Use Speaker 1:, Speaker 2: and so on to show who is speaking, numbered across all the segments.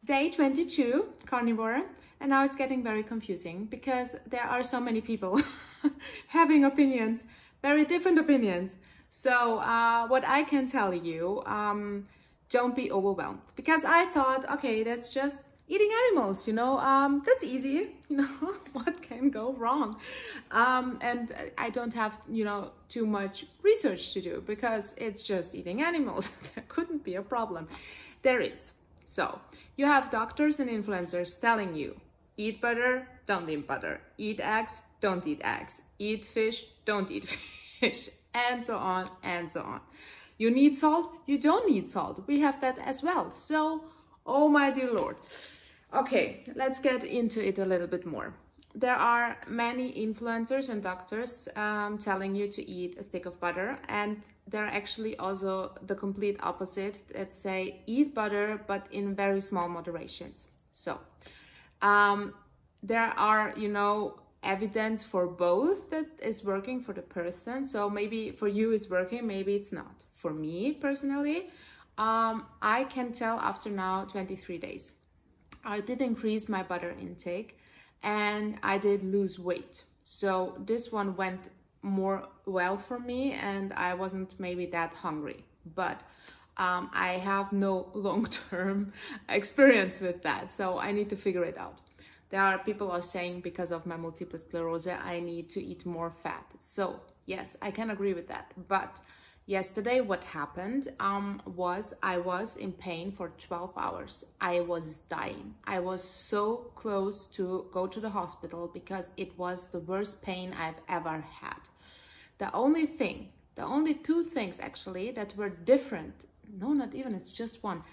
Speaker 1: day 22, carnivore, and now it's getting very confusing because there are so many people having opinions, very different opinions. So what I can tell you, don't be overwhelmed, because I thought, okay, that's just eating animals, you know, that's easy, you know, what can go wrong? And I don't have, you know, too much research to do because it's just eating animals. There couldn't be a problem. There is. So you have doctors and influencers telling you, eat butter, don't eat butter, eat eggs, don't eat eggs, eat fish, don't eat fish, and so on and so on. You need salt, you don't need salt. We have that as well. So, oh my dear Lord. Okay, let's get into it a little bit more. There are many influencers and doctors telling you to eat a stick of butter, and there are actually also the complete opposite that say eat butter but in very small moderations. So there are, you know, evidence for both that is working for the person. So maybe for you it's working, maybe it's not. For me personally, I can tell after now 23 days. I did increase my butter intake and I did lose weight. So this one went more well for me and I wasn't maybe that hungry. But I have no long-term experience with that. So I need to figure it out. There are people are saying because of my multiple sclerosis, I need to eat more fat. So yes, I can agree with that. But yesterday, what happened was I was in pain for 12 hours. I was dying. I was so close to go to the hospital because it was the worst pain I've ever had. The only two things actually that were different, no, not even, it's just one.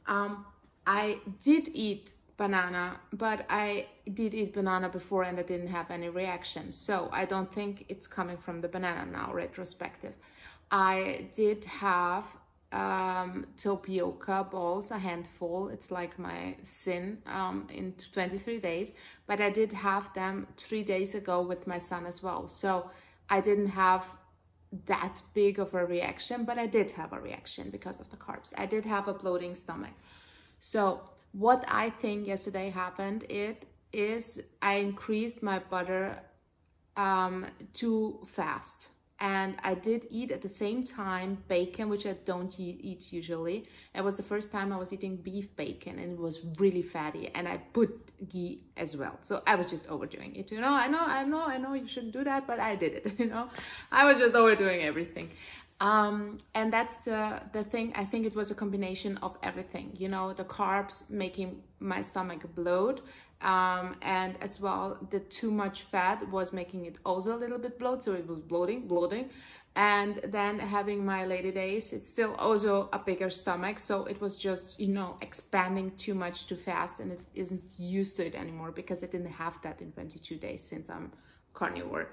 Speaker 1: I did eat banana, but I did eat banana before and I didn't have any reaction. So I don't think it's coming from the banana now, retrospective. I did have tapioca balls, a handful. It's like my sin in 23 days, but I did have them 3 days ago with my son as well. So I didn't have that big of a reaction, but I did have a reaction because of the carbs. I did have a bloating stomach. So what I think yesterday happened, is I increased my butter too fast. And I did eat at the same time bacon, which I don't eat usually. It was the first time I was eating beef bacon and it was really fatty. And I put ghee as well. So I was just overdoing it, you know. I know you shouldn't do that, but I did it, you know. I was just overdoing everything. And that's the thing. I think it was a combination of everything, you know, the carbs making my stomach bloat. And as well, the too much fat was making it also a little bit bloat, so it was bloating. And then having my lady days, it's still also a bigger stomach, so it was just, you know, expanding too much too fast, and it isn't used to it anymore because I didn't have that in 22 days since I'm carnivore.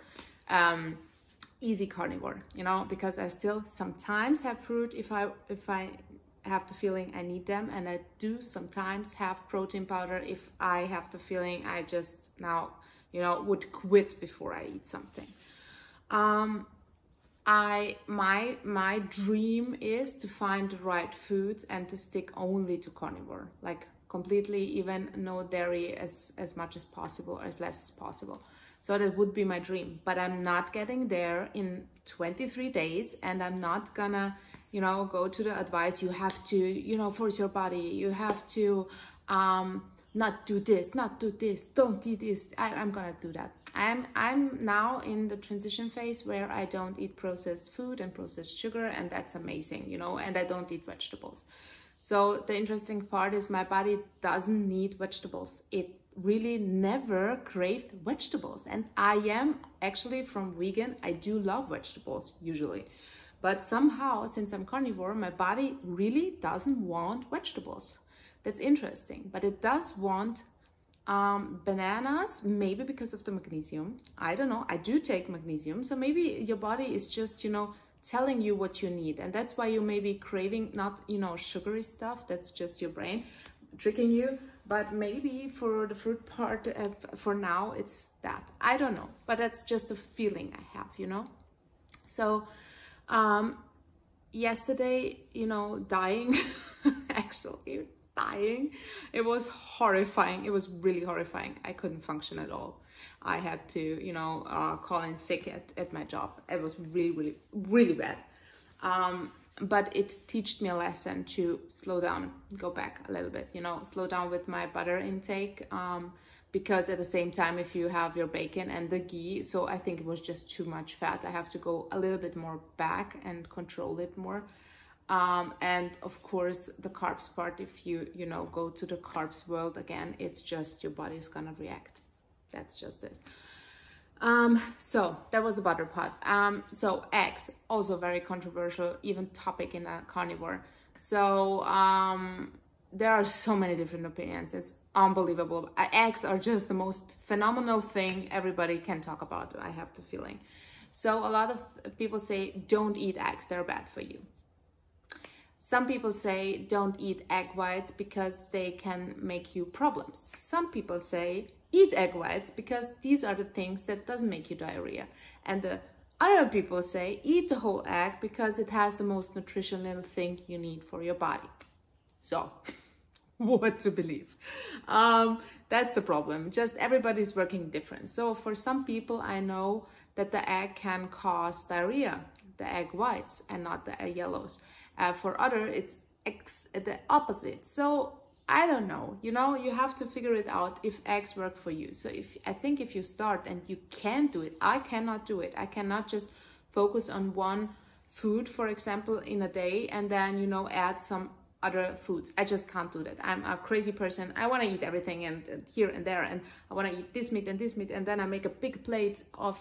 Speaker 1: Easy carnivore, you know, because I still sometimes have fruit if I have the feeling I need them, and I do sometimes have protein powder if I have the feeling I just now, you know, would quit before I eat something. My dream is to find the right foods and to stick only to carnivore, like completely, even no dairy as much as possible, or as less as possible. So that would be my dream, but I'm not getting there in 23 days, and I'm not gonna, you know, go to the advice, you have to, you know, force your body, you have to not do this, not do this, don't eat this. I'm gonna do that. I'm now in the transition phase where I don't eat processed food and processed sugar, and that's amazing, you know, and I don't eat vegetables. So the interesting part is my body doesn't need vegetables. It really never craved vegetables, and I am actually from vegan. I do love vegetables usually, but somehow since I'm carnivore, my body really doesn't want vegetables. That's interesting, but it does want bananas, maybe because of the magnesium. I don't know. I do take magnesium, so maybe your body is just, you know, telling you what you need, and that's why you may be craving not, you know, sugary stuff. That's just your brain tricking you. But maybe for the fruit part, for now, it's that. I don't know, but that's just a feeling I have, you know. So yesterday, you know, dying, actually dying. It was horrifying. It was really horrifying. I couldn't function at all. I had to, you know, call in sick at my job. It was really, really, really bad. But it taught me a lesson to slow down, go back a little bit, you know, slow down with my butter intake. Because at the same time, if you have your bacon and the ghee, so I think it was just too much fat. I have to go a little bit more back and control it more. And of course, the carbs part, if you know, go to the carbs world again, it's just your body's gonna react. That's just this. So that was the butter part. So eggs, also very controversial, even topic in a carnivore. So there are so many different opinions. It's unbelievable. Eggs are just the most phenomenal thing everybody can talk about, I have the feeling. So a lot of people say don't eat eggs, they're bad for you. Some people say don't eat egg whites because they can make you problems. Some people say eat egg whites because these are the things that doesn't make you diarrhea. And the other people say eat the whole egg because it has the most nutritional thing you need for your body. So what to believe? That's the problem. Just everybody's working different. So for some people, I know that the egg can cause diarrhea, the egg whites, and not the egg yellows. For other, it's the opposite. So I don't know, you know, you have to figure it out if eggs work for you. So I think if you start and you can do it, I cannot do it. I cannot just focus on one food, for example, in a day, and then, you know, add some other foods. I just can't do that. I'm a crazy person. I want to eat everything and here and there, and I want to eat this meat, and then I make a big plate of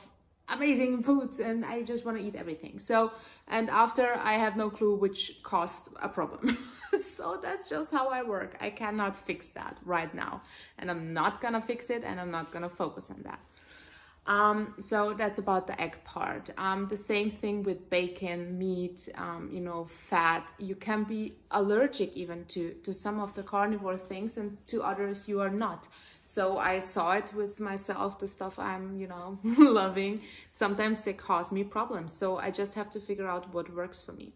Speaker 1: amazing foods and I just want to eat everything. So, and after I have no clue which caused a problem. So that's just how I work. I cannot fix that right now, and I'm not gonna fix it, and I'm not gonna focus on that. So that's about the egg part. The same thing with bacon, meat, you know, fat. You can be allergic even to some of the carnivore things, and to others you are not. So I saw it with myself, the stuff I'm, you know, loving. Sometimes they cause me problems. So I just have to figure out what works for me.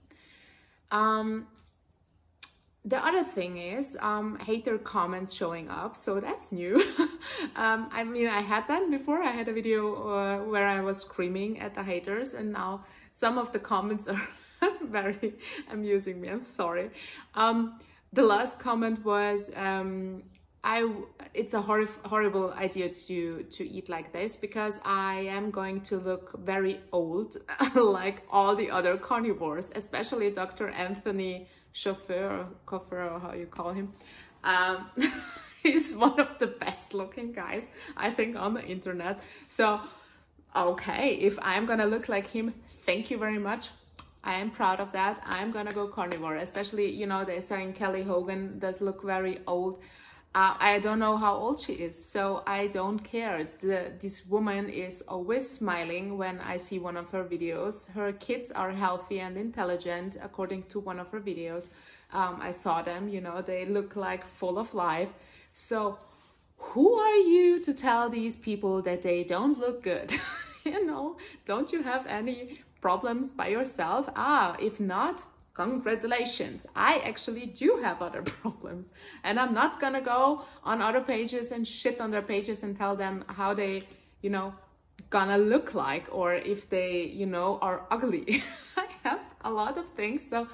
Speaker 1: The other thing is hater comments showing up, so that's new. I mean, I had that before. I had a video where I was screaming at the haters, and now some of the comments are very amusing me. I'm sorry. The last comment was, it's a horrible idea to eat like this because I am going to look very old, like all the other carnivores, especially Dr. Anthony Chaffee, or how you call him. He's one of the best looking guys, I think, on the internet. So, okay, if I'm gonna look like him, thank you very much. I am proud of that. I'm gonna go carnivore, especially, you know, they're saying Kelly Hogan does look very old. I don't know how old she is, so I don't care. This woman is always smiling when I see one of her videos. Her kids are healthy and intelligent, according to one of her videos. I saw them, you know, they look like full of life. So who are you to tell these people that they don't look good? You know, don't you have any problems by yourself? If not, congratulations, I actually do have other problems, and I'm not gonna go on other pages and shit on their pages and tell them how they, you know, gonna look like, or if they, you know, are ugly. I have a lot of things, so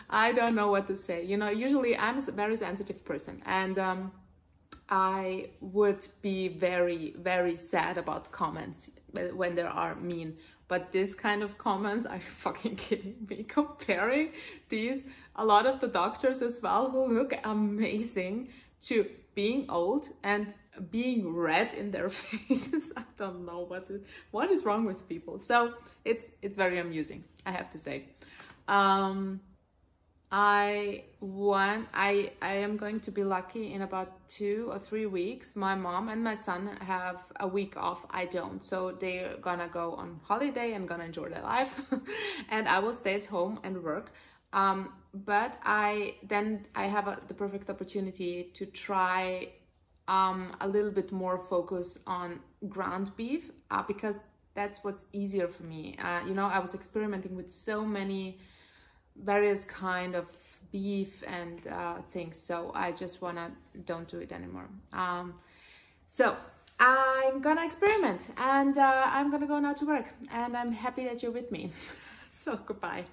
Speaker 1: I don't know what to say. You know, usually I'm a very sensitive person, and I would be very, very sad about comments when there are mean. But this kind of comments, are you fucking kidding me? Comparing these, a lot of the doctors as well, who look amazing, to being old and being red in their face. I don't know what is wrong with people. So it's very amusing, I have to say. I am going to be lucky in about 2 or 3 weeks. My mom and my son have a week off. I don't. So they're gonna go on holiday and gonna enjoy their life. And I will stay at home and work. But I have the perfect opportunity to try a little bit more focus on ground beef, because that's what's easier for me. You know, I was experimenting with so many various kind of beef and things. So I just don't do it anymore. So I'm gonna experiment, and I'm gonna go now to work, and I'm happy that you're with me. So goodbye.